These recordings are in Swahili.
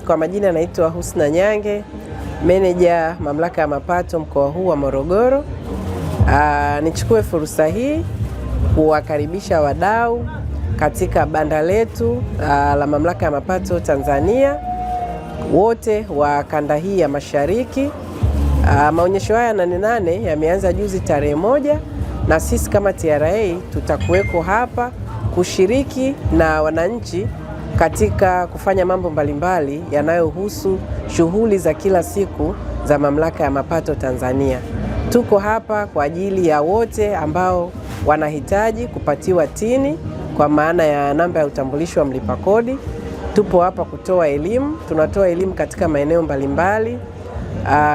kwa majina naitwa Husna Nyange, meneja mamlaka ya mapato mkoa huu wa Morogoro. Nichukue fursa hii kuwakaribisha wadau katika banda letu la mamlaka ya mapato Tanzania, wote wa kanda hii ya Mashariki. Maonyesho haya 8 yameanza juzi tarehe 1, na sisi kama TRA tutakuweko hapa kushiriki na wananchi katika kufanya mambo mbalimbali yanayohusu shughuli za kila siku za mamlaka ya mapato Tanzania. Tuko hapa kwa ajili ya wote ambao wanahitaji kupatiwa tini kwa maana ya namba ya utambulisho wa mlipa kodi. Tupo hapa kutoa elimu, tunatoa elimu katika maeneo mbalimbali.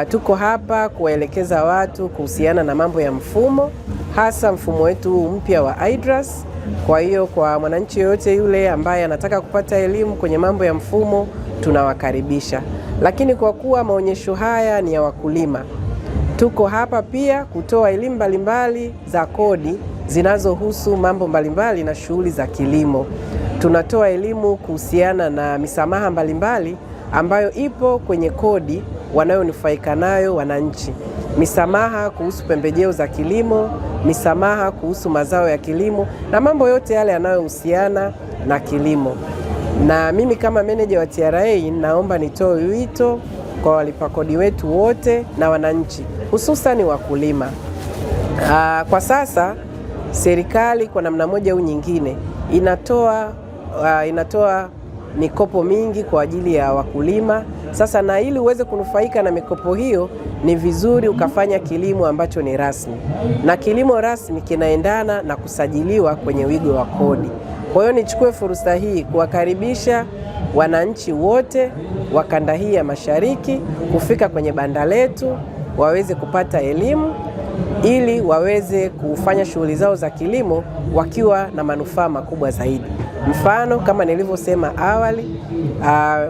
Tuko hapa kuwaelekeza watu kuhusiana na mambo ya mfumo, hasa mfumo wetu mpya wa IDRAS. Kwa hiyo kwa mwananchi yoyote yule ambaye anataka kupata elimu kwenye mambo ya mfumo tunawakaribisha. Lakini kwa kuwa maonyesho haya ni ya wakulima, tuko hapa pia kutoa elimu mbalimbali za kodi zinazohusu mambo mbalimbali na shughuli za kilimo. Tunatoa elimu kuhusiana na misamaha mbalimbali ambayo ipo kwenye kodi wanayonufaika nayo wananchi. Misamaha kuhusu pembejeo za kilimo, misamaha kuhusu mazao ya kilimo na mambo yote yale yanayohusiana na kilimo. Na mimi kama meneja wa TRA naomba nitoe wito kwa walipa kodi wetu wote na wananchi, hususani wakulima. Kwa sasa serikali kwa namna moja au nyingine inatoa mikopo mingi kwa ajili ya wakulima. Sasa na ili uweze kunufaika na mikopo hiyo, ni vizuri ukafanya kilimo ambacho ni rasmi, na kilimo rasmi kinaendana na kusajiliwa kwenye wigo wa kodi. Kwa hiyo nichukue fursa hii kuwakaribisha wananchi wote wa kanda hii ya Mashariki kufika kwenye banda letu waweze kupata elimu ili waweze kufanya shughuli zao za kilimo wakiwa na manufaa makubwa zaidi. Mfano, kama nilivyosema awali,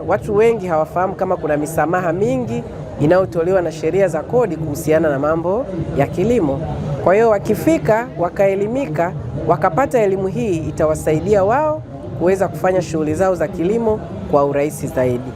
watu wengi hawafahamu kama kuna misamaha mingi inayotolewa na sheria za kodi kuhusiana na mambo ya kilimo. Kwa hiyo wakifika wakaelimika, wakapata elimu hii, itawasaidia wao kuweza kufanya shughuli zao za kilimo kwa urahisi zaidi.